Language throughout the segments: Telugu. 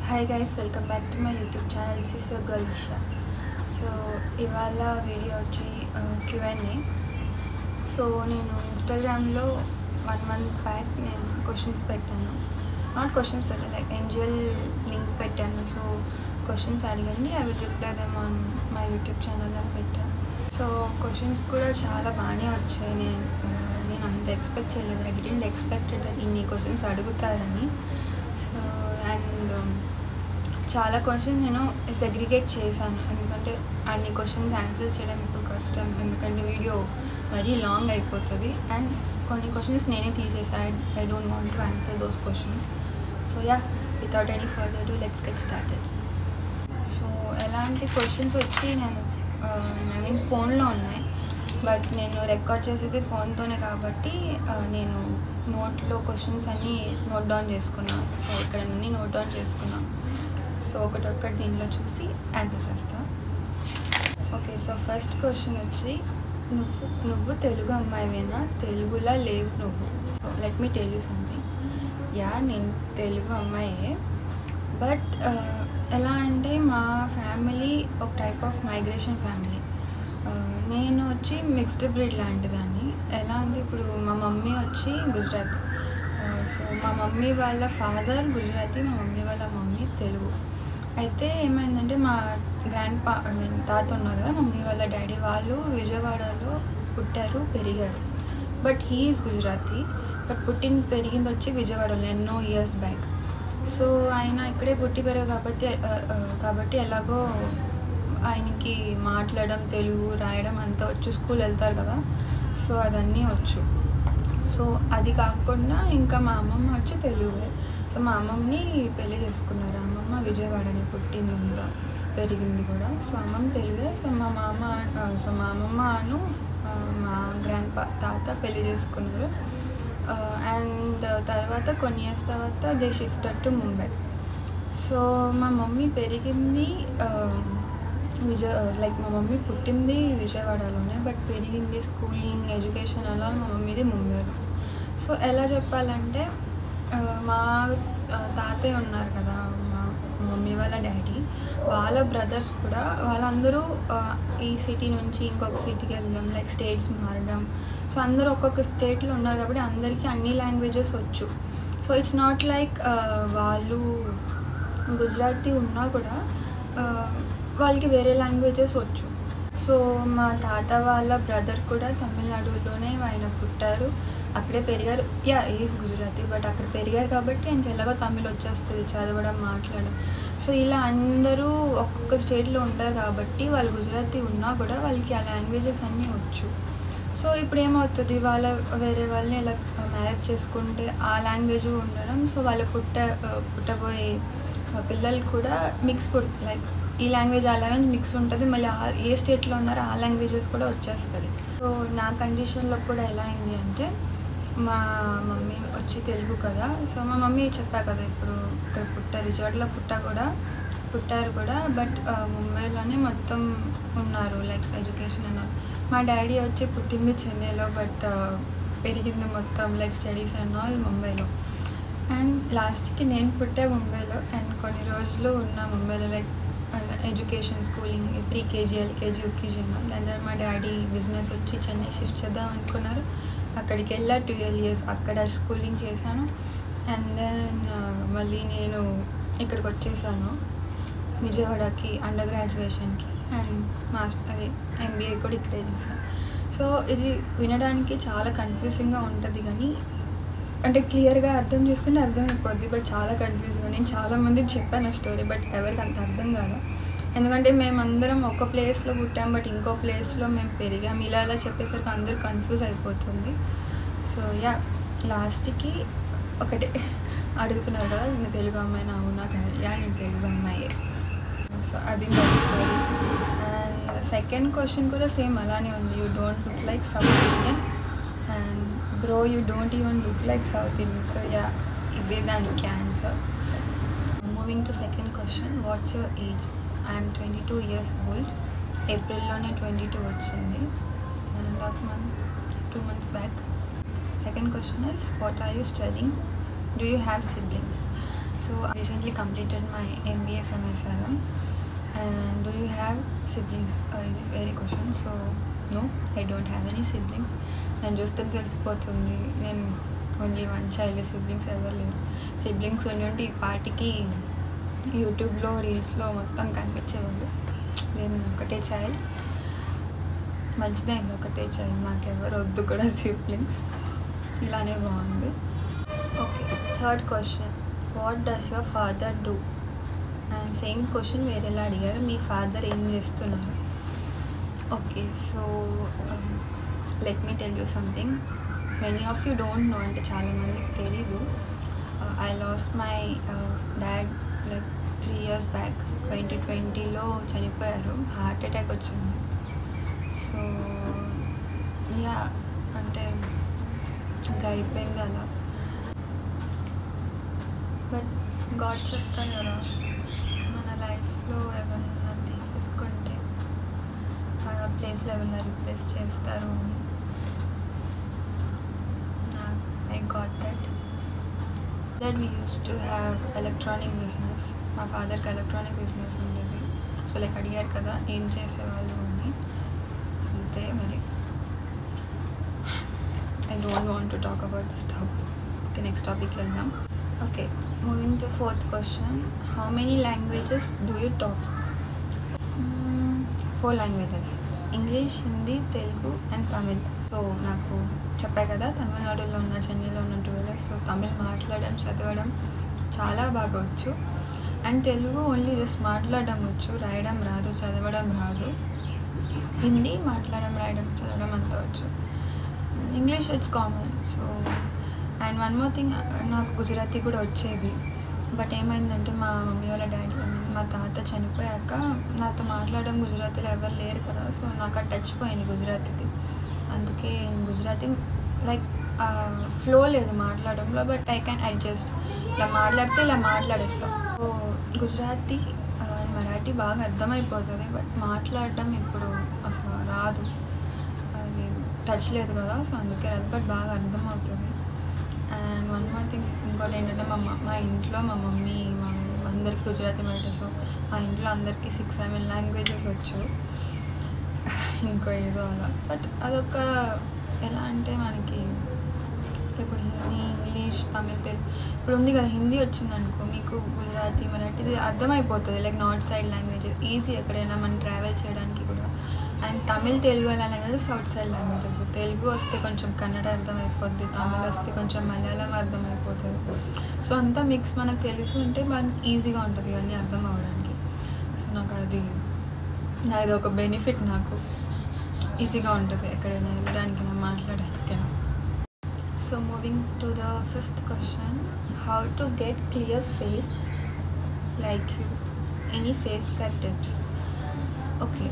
Hi guys, welcome back to my YouTube channel. This is your girl Isha. So ivala video వచ్చి Q&A. So నేను Instagramలో 1 month back నేను questions పెట్టాను. Not questions పెట్టాను, like angel link పెట్టాను. So questions అడగండి, I will reply them on my YouTube channel అని పెట్టాను. సో క్వశ్చన్స్ కూడా చాలా బాగానే వచ్చాయి. నేను అంత ఎక్స్పెక్ట్ చేయలేదు. I didn't expect ఇన్ని క్వశ్చన్స్ అడుగుతారని. సో అండ్ చాలా క్వశ్చన్స్ నేను సెగ్రిగేట్ చేశాను, ఎందుకంటే అన్ని క్వశ్చన్స్ ఆన్సర్ చేయడం ఇప్పుడు కష్టం, ఎందుకంటే వీడియో మరీ లాంగ్ అయిపోతుంది. అండ్ కొన్ని క్వశ్చన్స్ నేనే తీసేసాను. I don't want to answer those questions. So yeah, without any further do let's get started. So ఎలాంటి క్వశ్చన్స్ వచ్చి నేను ఫోన్లో ఉన్నాయి, బట్ నేను రికార్డ్ చేసేది ఫోన్తోనే కాబట్టి నేను నోట్లో క్వశ్చన్స్ అన్నీ నోట్ డౌన్ చేసుకున్నాను. సో ఇక్కడ అన్నీ నోట్ డౌన్ చేసుకున్నాను. సో ఒకటొక్కటి దీనిలో చూసి ఆన్సర్ చేస్తా. ఓకే, సో ఫస్ట్ క్వశ్చన్ వచ్చి నువ్వు తెలుగు అమ్మాయివేనా? తెలుగులా లేవు నువ్వు. So let me tell you something. Yeah, నేను తెలుగు అమ్మాయే, బట్ ఎలా అంటే మా ఫ్యామిలీ ఒక టైప్ ఆఫ్ మైగ్రేషన్ ఫ్యామిలీ. నేను వచ్చి మిక్స్డ్ బ్రీడ్ లాంటిదాన్ని. ఎలా అంటే ఇప్పుడు మా మమ్మీ వచ్చి గుజరాతీ. సో మా మమ్మీ వాళ్ళ ఫాదర్ గుజరాతీ, మా మమ్మీ వాళ్ళ మమ్మీ తెలుగు. అయితే ఏమైందంటే మా తాత ఉన్నారు కదా, మమ్మీ వాళ్ళ డాడీ, వాళ్ళు విజయవాడలో పుట్టారు పెరిగారు. But he is Gujarati, but పెరిగింది వచ్చి విజయవాడలో ఎన్నో ఇయర్స్ బ్యాక్. సో ఆయన ఇక్కడే పుట్టి పెరిగారు కాబట్టి ఎలాగో ఆయనకి మాట్లాడడం, తెలుగు రాయడం అంతా వచ్చు. స్కూల్ వెళ్తారు కదా, సో అదన్నీ వచ్చు. సో అది కాకుండా ఇంకా మా అమ్మమ్మ వచ్చి తెలుగే. సో మా అమ్మమ్మని పెళ్లి చేసుకున్నారు. అమ్మమ్మ విజయవాడని పుట్టిందంతా, పెరిగింది కూడా. సో అమ్మమ్మ తెలుగే. సో మా అమ్మమ్మను మా తాత పెళ్లి చేసుకున్నారు. అండ్ తర్వాత కొన్ని ఇయర్స్ తర్వాత they shifted to Mumbai. So మా మమ్మీ పెరిగింది మా మమ్మీ పుట్టింది విజయవాడలోనే, బట్ పెరిగింది, స్కూలింగ్, ఎడ్యుకేషన్ అలా మా మమ్మీది ముంబైలో. సో ఎలా చెప్పాలంటే మా తాతయ్య ఉన్నారు కదా, మా మమ్మీ వాళ్ళ డాడీ, వాళ్ళ బ్రదర్స్ కూడా వాళ్ళందరూ ఈ సిటీ నుంచి ఇంకొక సిటీకి వెళ్ళడం, లైక్ స్టేట్స్ మారడం. సో అందరూ ఒక్కొక్క స్టేట్లో ఉన్నారు కాబట్టి అందరికీ అన్ని లాంగ్వేజెస్ వచ్చు. సో ఇట్స్ నాట్ లైక్ వాళ్ళు గుజరాతీ ఉన్నా కూడా వాళ్ళకి వేరే లాంగ్వేజెస్ వచ్చు. సో మా తాత వాళ్ళ బ్రదర్ కూడా తమిళనాడులోనే ఆయన పుట్టారు, అక్కడే పెరిగారు. యా, ఈజ్ గుజరాతీ, బట్ అక్కడ పెరిగారు కాబట్టి ఆయనకి ఎలాగో తమిళ్ వచ్చేస్తుంది, చదవడం, మాట్లాడడం. సో ఇలా అందరూ ఒక్కొక్క స్టేట్లో ఉంటారు కాబట్టి వాళ్ళు గుజరాతీ ఉన్నా కూడా వాళ్ళకి ఆ లాంగ్వేజెస్ అన్నీ వచ్చు. సో ఇప్పుడు ఏమవుతుంది, వేరే వాళ్ళని ఇలా మ్యారేజ్ చేసుకుంటే ఆ లాంగ్వేజ్ ఉండడం. సో వాళ్ళు పుట్టబోయే పిల్లలు కూడా మిక్స్ లైక్ ఈ లాంగ్వేజ్ ఆ లాంగ్వేజ్ మిక్స్ ఉంటుంది. మళ్ళీ ఏ స్టేట్లో ఉన్నారో ఆ లాంగ్వేజెస్ కూడా వచ్చేస్తుంది. సో నా కండిషన్లో కూడా ఎలా అయింది అంటే, మా మమ్మీ వచ్చి తెలుగు కదా. సో మా మమ్మీ చెప్పా కదా, ఇప్పుడు ఇక్కడ విజయవాడలో పుట్టారు కూడా, బట్ ముంబైలోనే మొత్తం ఉన్నారు, లైక్ ఎడ్యుకేషన్ అన్నారు. మా డాడీ వచ్చి పుట్టింది చెన్నైలో, బట్ పెరిగింది మొత్తం లైక్ స్టడీస్ అండ్ ఆల్ ముంబైలో. అండ్ లాస్ట్కి నేను పుట్టే ముంబైలో, అండ్ కొన్ని రోజులు ఉన్న ముంబైలో, like education, schooling, pre-KG, LKG, UKG అన్నారు. దాని తర్వాత మా డాడీ బిజినెస్ వచ్చి చెన్నై షిఫ్ట్ చేద్దాం అనుకున్నారు. అక్కడికి వెళ్ళా 12 years అక్కడ స్కూలింగ్ చేశాను. అండ్ దెన్ మళ్ళీ నేను ఇక్కడికి వచ్చేసాను విజయవాడకి అండర్ గ్రాడ్యుయేషన్కి, అండ్ MBA కూడా ఇక్కడే చేశాను. సో ఇది వినడానికి చాలా కన్ఫ్యూజింగ్గా ఉంటుంది, కానీ అంటే క్లియర్గా అర్థం చేసుకుంటే అర్థమైపోద్ది, బట్ చాలా కన్ఫ్యూజింగ్గా. నేను చాలామందికి చెప్పాను స్టోరీ, బట్ ఎవరికి అంత అర్థం కాదు, ఎందుకంటే మేమందరం ఒక ప్లేస్లో పుట్టాం, బట్ ఇంకో ప్లేస్లో మేము పెరిగాం. ఇలా చెప్పేసరికి అందరూ కన్ఫ్యూజ్ అయిపోతుంది. సో యా, లాస్ట్కి ఒకటే అడుగుతున్నారు కదా, నేను తెలుగు అమ్మాయి అవునా? యా, నేను తెలుగు అమ్మాయే. సో అది మా స్టోరీ. అండ్ సెకండ్ క్వశ్చన్ కూడా సేమ్ అలానే ఉంది. You don't look like south Indian, and bro you don't even look like south Indian. So yeah, ఇదే దానికి answer. Moving to second question, what's your age? I'm 22 years old. ఏప్రిల్లోనే 22 వచ్చింది, 1.5 month, 2 months back. Second question is, what are you studying? Do you have siblings? So I recently completed my MBA from SRM. And do you have siblings? It's a very question. So no, I don't have any siblings. నేను చూస్తే తెలిసిపోతుంది, నేను ఓన్లీ వన్ చైల్డ్. సిబ్లింగ్స్ ఎవరు లేరు. సిబ్లింగ్స్ ఉండి ఈ పాటికి యూట్యూబ్లో రీల్స్లో మొత్తం కనిపించేవాళ్ళు. నేను ఒకటే చైల్డ్. మంచిదైంది ఒకటే చైల్డ్, నాకెవరు వద్దు కూడా సిబ్లింగ్స్. ఇలానే బాగుంది. Okay, third question, what does your father do? And same question వేరేలా అడిగారు, మీ ఫాదర్ ఏం చేస్తున్నారు? Okay, so let me tell you something. Many of you don't know, అంటే చాలామందికి తెలీదు. I lost my dad like 3 years back. 2020లో చనిపోయారు. హార్ట్ అటాక్ వచ్చింది. సో యా, అంటే ఇంకా అయిపోయింది అలా. బట్ గాడ్ చెప్తాను కదా, మన లైఫ్లో ఎవరన్నా తీసేసుకుంటే ఆ ప్లేస్లో ఎవరన్నా రిప్లేస్ చేస్తారు అని. I got that we use to have electronic business. మా ఫాదర్కి ఎలక్ట్రానిక్ బిజినెస్ ఉండేది. సో లైక్ అడిగారు కదా ఏం చేసేవాళ్ళు అని, అంతే మరి. I don't want to talk about this topic. Okay, next topic వెళ్దాం. Okay, moving to fourth question. How many languages do you talk? 4 languages. English, Hindi, Telugu and Tamil. So నాకు చెప్పాయి కదా, తమిళనాడులో ఉన్న, చెన్నైలో ఉన్న 12 years. సో తమిళ్ మాట్లాడడం, చదవడం చాలా బాగా వచ్చు. అండ్ తెలుగు ఓన్లీ జస్ట్ మాట్లాడడం వచ్చు, రాయడం రాదు, చదవడం రాదు. హిందీ మాట్లాడడం, రాయడం, చదవడం అంతా వచ్చు. English it's common. So and one more thing, నాకు గుజరాతీ కూడా వచ్చేది. బట్ ఏమైందంటే మా మమ్మీ వాళ్ళ డాడీ, మా తాత చనిపోయాక నాతో మాట్లాడడం గుజరాతీలో ఎవరు లేరు కదా. సో నాకు ఆ టచ్ పోయింది గుజరాతీది. అందుకే గుజరాతీ లైక్ ఫ్లో లేదు మాట్లాడడంలో. But I can adjust. ఇలా మాట్లాడితే ఇలా మాట్లాడేస్తాం. సో గుజరాతీ అండ్ మరాఠీ బాగా అర్థమైపోతుంది. బట్ మాట్లాడడం ఇప్పుడు అసలు రాదు, అది టచ్ లేదు కదా. సో అందుకే రాదు, బట్ బాగా అర్థమవుతుంది. అండ్ వన్ మోర్ థింగ్, ఇంకోటి ఏంటంటే మా ఇంట్లో మా మమ్మీ మా అందరికీ గుజరాతీ మరాఠీ. సో మా ఇంట్లో అందరికీ 6-7 లాంగ్వేజెస్ వచ్చు. ఇంకో ఏదో అలా. బట్ అదొక ఎలా అంటే మనకి ఇప్పుడు హిందీ, ఇంగ్లీష్, తమిళ్, తెలుగు ఇప్పుడు ఉంది కదా. హిందీ వచ్చిందనుకో మీకు గుజరాతీ, మరాఠీ అర్థమైపోతుంది. Like north side languages easy ఎక్కడైనా మనం ట్రావెల్ చేయడానికి కూడా. అండ్ తమిళ్, తెలుగు అలా languages south side languages. Telugu వస్తే కొంచెం కన్నడ అర్థమైపోద్ది, తమిళ్ వస్తే కొంచెం మలయాళం అర్థమైపోతుంది. సో అంతా మిక్స్ మనకు తెలుసు అంటే మనకి ఈజీగా ఉంటుంది ఇవన్నీ అర్థం అవ్వడానికి. సో నాకు అది ఒక బెనిఫిట్. నాకు ఈజీగా ఉంటుంది ఎక్కడైనా వెళ్ళడానికైనా, మాట్లాడడానికైనా. So moving to the 5th question. How to get clear face like you? Any face cut tips? Okay,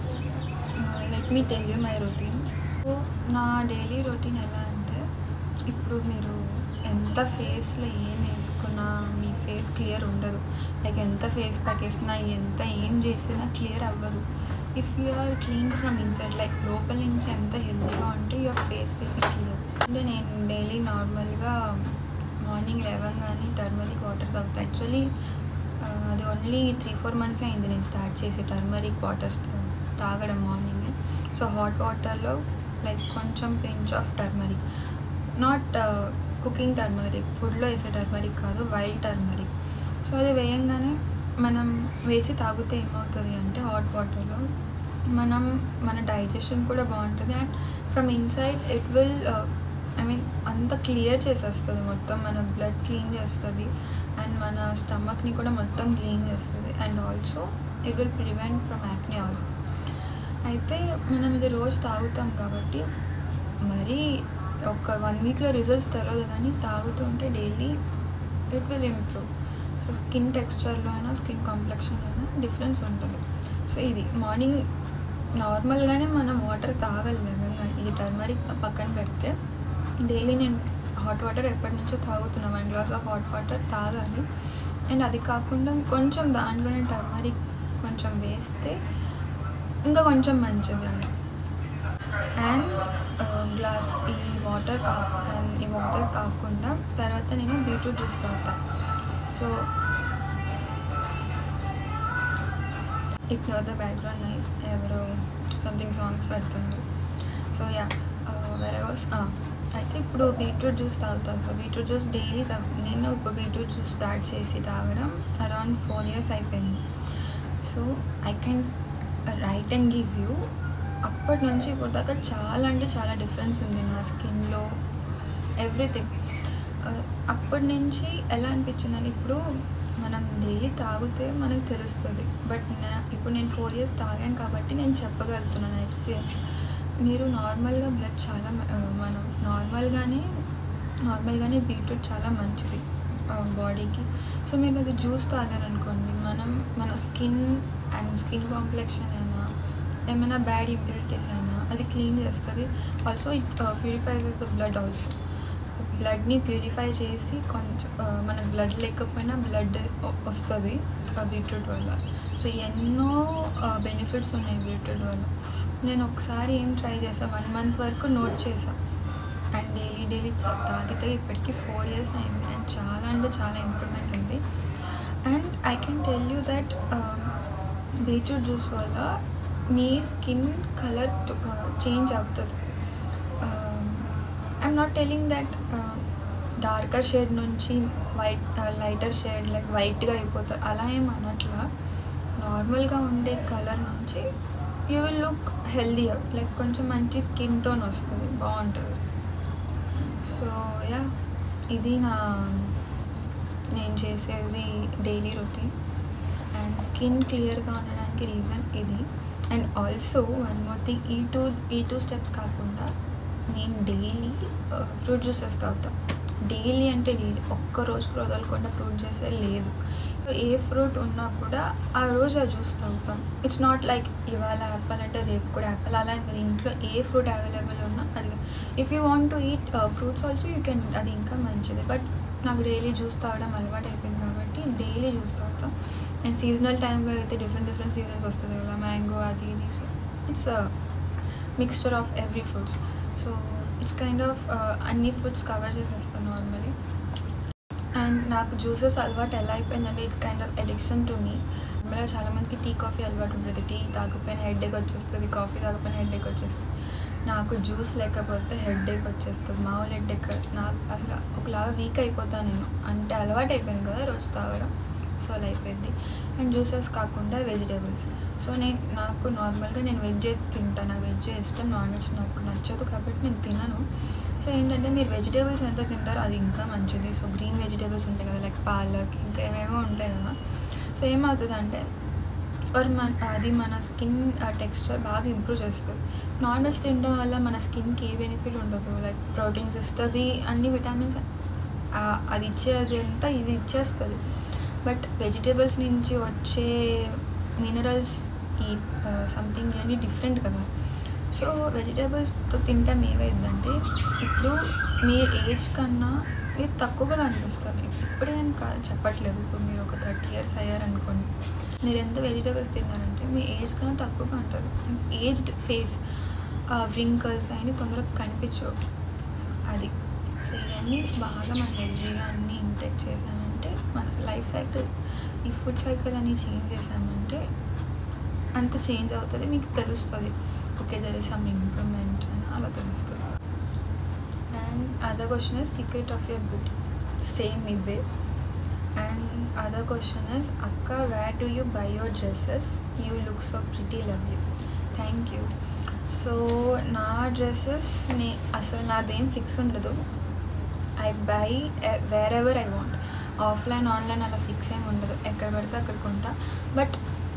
let me tell you my routine. So నా డైలీ రొటీన్ ఎలా అంటే, ఇప్పుడు మీరు ఎంత ఫేస్లో ఏం వేసుకున్నా మీ ఫేస్ క్లియర్ ఉండదు. లైక్ ఎంత ఫేస్ ప్యాక్ వేసినా, ఎంత ఏం చేసినా క్లియర్ అవ్వదు. If you are clean from inside, like లోపల నుంచి ఎంత హెల్తీగా ఉంటే your face will be clear. అంటే నేను డైలీ నార్మల్గా మార్నింగ్ లేవగానే టర్మరిక్ వాటర్ తాగుతాను. యాక్చువల్లీ అది ఓన్లీ 3-4 months అయింది నేను స్టార్ట్ చేసి టర్మరిక్ వాటర్ తాగడం మార్నింగ్. సో హాట్ వాటర్లో లైక్ కొంచెం pinch of turmeric, not cooking turmeric, ఫుడ్లో వేసే టర్మరిక్ కాదు, వైల్డ్ టర్మరిక్. సో అది వేయంగానే మనం వేసి తాగితే ఏమవుతుంది అంటే హాట్ వాటర్లో మన డైజెషన్ కూడా బాగుంటుంది. And from inside it will అంతా క్లియర్ చేసేస్తుంది, మొత్తం మన బ్లడ్ క్లీన్ చేస్తుంది. అండ్ మన స్టమక్ని కూడా మొత్తం క్లీన్ చేస్తుంది. And also it will prevent from acne also. అయితే మనం ఇది రోజు తాగుతాం కాబట్టి మరి ఒక 1 weekలో రిజల్ట్స్ తెలియదు, కానీ తాగుతుంటే daily it will improve. So skin టెక్స్చర్లో అయినా, స్కిన్ కాంప్లెక్షన్లో అయినా డిఫరెన్స్ ఉంటుంది. సో ఇది మార్నింగ్ నార్మల్గానే మనం వాటర్ తాగలేము. ఇది టర్మరిక్ పక్కన పెడితే డైలీ నేను హాట్ వాటర్ ఎప్పటి నుంచో తాగుతున్నా. 1 glass ఆఫ్ హాట్ వాటర్ తాగాలి. అండ్ అది కాకుండా కొంచెం దాంట్లోనే టర్మరిక్ కొంచెం వేస్తే ఇంకా కొంచెం మంచిది అది. అండ్ గ్లాస్ ఈ వాటర్ కాకుండా తర్వాత నేను బీట్రూట్ జ్యూస్ తాగుతాను. So ignore the background noise, ఎవరో సంథింగ్ సాంగ్స్ పెడుతున్నారు. సో యా, వేరే వాస్ అయితే ఇప్పుడు బీట్రూట్ జ్యూస్ తాగుతాను. సో బీట్రూట్ జ్యూస్ డైలీ తాగుతాను. నేను ఇప్పుడు బీట్రూట్ జ్యూస్ స్టార్ట్ చేసి తాగడం అరౌండ్ 4 years అయిపోయింది. So I can write and give you అప్పటి నుంచి ఇప్పుడు దాకా చాలా అంటే చాలా డిఫరెన్స్ ఉంది నా స్కిన్లో, ఎవ్రీథింగ్. అప్పటి నుంచి ఎలా అనిపించిందని, ఇప్పుడు మనం డైలీ తాగితే మనకు తెలుస్తుంది. బట్ ఇప్పుడు నేను 4 years తాగాను కాబట్టి నేను చెప్పగలుగుతున్నాను ఎక్స్పీరియన్స్. మీరు నార్మల్గా బ్లడ్ చాలా మనం నార్మల్గానే బీట్రూట్ చాలా మంచిది బాడీకి. సో మీరు అది జ్యూస్ తాగారనుకోండి, మన స్కిన్ కాంప్లెక్షన్ అయినా ఏమైనా బ్యాడ్ ఇంప్యూరిటీస్ అయినా అది క్లీన్ చేస్తుంది. Also it purifies the blood also. బ్లడ్ని ప్యూరిఫై చేసి కొంచెం మనకు బ్లడ్ లేకపోయినా బ్లడ్ వస్తుంది బీట్రూట్ వల్ల. సో ఎన్నో బెనిఫిట్స్ ఉన్నాయి బీట్రూట్ వల్ల. నేను ఒకసారి ఏం ట్రై చేసాను, 1 month వరకు నోట్ చేసాను. అండ్ డైలీ తాగితే ఇప్పటికీ 4 years అయింది. అండ్ చాలా అంటే చాలా ఇంప్రూవ్మెంట్ ఉంది. And I can tell you that beetroot juice వల్ల మీ స్కిన్ కలర్ చేంజ్ అవుతుంది. I'm not telling that darker shade నుంచి లైటర్ షేడ్ లైక్ వైట్గా అయిపోతుంది, అలా ఏం అనట్లా. నార్మల్గా ఉండే కలర్ నుంచి you will look healthier, like కొంచెం మంచి స్కిన్ టోన్ వస్తుంది, బాగుంటుంది. సో యా, ఇది నేను చేసేది డైలీ రొటీన్. అండ్ స్కిన్ క్లియర్గా ఉండడానికి రీజన్ ఇది. And also one more thing, ఈ టూ స్టెప్స్ కాకుండా నేను డైలీ ఫ్రూట్ జ్యూసెస్ తాగుతాను. డైలీ అంటే డైలీ, ఒక్క రోజుకి వదలకుండా ఫ్రూట్ జ్యూసే లేదు. ఏ ఫ్రూట్ ఉన్నా కూడా ఆ రోజు ఆ జ్యూస్ తాగుతాం. ఇట్స్ నాట్ లైక్ ఇవాళ యాపిల్ అంటే రేపు కూడా యాపిల్, అలా కదా. ఇంట్లో ఏ ఫ్రూట్ అవైలబుల్ ఉన్నా అది. If you want to eat fruits also you can, అది ఇంకా మంచిది. బట్ నాకు డైలీ జ్యూస్ తాగడం అలవాటు అయిపోయింది కాబట్టి డైలీ జ్యూస్ తాగుతాం. అండ్ సీజనల్ టైంలో అయితే డిఫరెంట్ సీజన్స్ వస్తుంది కదా, మ్యాంగో అది ఇది. So it's mixture of every fruits. So it's kind of అన్ని ఫ్రూట్స్ కవర్ చేసేస్తాను నార్మలీ. అండ్ నాకు జ్యూసెస్ అలవాటు ఎలా అయిపోయిందంటే it's kind of addiction to me. నార్మల్గా చాలామందికి టీ కాఫీ అలవాటు ఉంటుంది. టీ తాగకపోయినా హెడేక్ వచ్చేస్తుంది, కాఫీ తాగకపోయినా హెడేక్ వచ్చేస్తుంది. నాకు జ్యూస్ లేకపోతే హెడేక్ వచ్చేస్తుంది, మామూలు హెడేక్. నాకు అసలు ఒకలాగా వీక్ అయిపోతాను నేను, అంటే అలవాటు అయిపోయింది కదా రోజు తాగడం. సో అలా అయిపోయింది. అండ్ జ్యూసెస్ కాకుండా వెజిటేబుల్స్. సో నాకు నార్మల్గా నేను వెజ్ తింటాను, నాకు వెజ్ ఇష్టం, నాన్ వెజ్ నాకు నచ్చదు కాబట్టి నేను తినను. సో ఏంటంటే మీరు వెజిటేబుల్స్ ఎంత తింటారో అది ఇంకా మంచిది. సో గ్రీన్ వెజిటేబుల్స్ ఉంటాయి కదా, లైక్ పాలక్, ఇంకా ఏమేమో ఉంటాయి కదా. సో ఏమవుతుందంటే అది మన స్కిన్ టెక్స్చర్ బాగా ఇంప్రూవ్ చేస్తుంది. నాన్ వెజ్ తినడం వల్ల మన స్కిన్కి ఏ బెనిఫిట్ ఉండదు. లైక్ ప్రోటీన్స్ ఇస్తుంది, అన్ని విటమిన్స్ అది ఇచ్చేది అంతా ఇది ఇచ్చేస్తుంది. బట్ వెజిటేబుల్స్ నుంచి వచ్చే మినరల్స్ ఈ సంథింగ్ అన్నీ డిఫరెంట్ కదా. సో వెజిటేబుల్స్తో తింటే ఏమైందంటే ఇప్పుడు మీ ఏజ్ కన్నా మీరు తక్కువగా కనిపిస్తారు. ఇప్పుడే అని చెప్పట్లేదు, ఇప్పుడు మీరు ఒక 30 years అయ్యారనుకోండి, మీరు ఎంత వెజిటేబుల్స్ తిన్నారంటే మీ ఏజ్ కన్నా తక్కువగా ఉంటారు. ఏజ్డ్ ఫేస్ వ్రింకల్స్ అన్నీ తొందరగా కనిపించవు. సో అది. సో ఇవన్నీ బాగా మనం హెల్దీగా అన్నీ ఇంటెక్ చేసామంటే మన లైఫ్ సైకిల్, ఈ ఫుడ్ సైకిల్ అన్నీ చేంజ్ చేసామంటే అంత చేంజ్ అవుతుంది, మీకు తెలుస్తుంది. Okay, there is some improvement అని అలా తెలుస్తుంది. And other question is secret of your beauty, same ఇవే. అండ్ అదర్ క్వశ్చన్ ఇస్ అక్క, where do you buy your dresses, you look so pretty lovely. Thank you. So నా డ్రెస్సెస్ అసలు నాదేం ఫిక్స్ ఉండదు. I buy wherever I want. Offline online అలా ఫిక్స్ ఏమి ఉండదు, ఎక్కడ పడితే అక్కడ కొంటా. బట్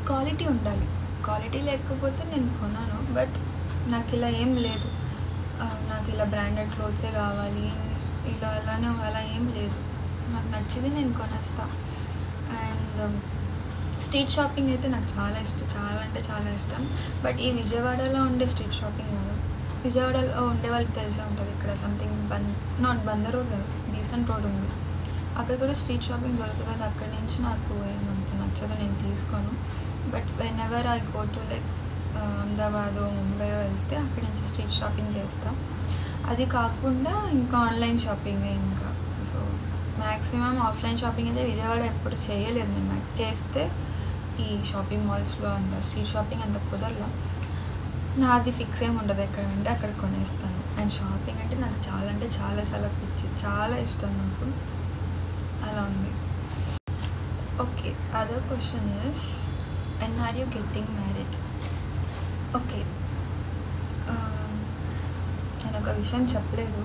క్వాలిటీ ఉండాలి, క్వాలిటీ లేకపోతే నేను కొన్నాను. బట్ నాకు ఇలా ఏం లేదు, నాకు ఇలా బ్రాండెడ్ క్లోత్సే కావాలి అలానే అలా ఏం లేదు. నాకు నచ్చింది నేను కొనేస్తా. అండ్ స్ట్రీట్ షాపింగ్ అయితే నాకు చాలా ఇష్టం, చాలా అంటే చాలా ఇష్టం. బట్ ఈ విజయవాడలో ఉండే స్ట్రీట్ షాపింగ్ కాదు, విజయవాడలో ఉండే వాళ్ళకి తెలిసే ఉంటుంది. ఇక్కడ సంథింగ్ నాట్ బందర్ రోడ్ కాదు, డీసెంట్ రోడ్ ఉంది, అక్కడ కూడా స్ట్రీట్ షాపింగ్ దొరుకుతుంది. అక్కడి నుంచి నాకు ఏమంత నచ్చదు, నేను తీసుకోను. But when ever I go to like Ahmedabad Mumbai వెళ్తే అక్కడి నుంచి స్ట్రీట్ షాపింగ్ చేస్తా. అది కాకుండా ఇంకా ఆన్లైన్ షాపింగే ఇంకా. సో మ్యాక్సిమం ఆఫ్లైన్ షాపింగ్ అయితే విజయవాడ ఎప్పుడు చేయలేదు నేను. చేస్తే ఈ షాపింగ్ మాల్స్లో అంత స్ట్రీట్ షాపింగ్ అంత కుదరలా. నాది ఫిక్స్ ఏమి ఉండదు, ఎక్కడ అంటే అక్కడ కొనేస్తాను. అండ్ షాపింగ్ అంటే నాకు చాలా అంటే చాలా చాలా పిచ్చి, చాలా ఇష్టం నాకు. అలా ఉంది. Okay, other question is when are you getting married? Okay, నేను ఒక విషయం చెప్పలేదు,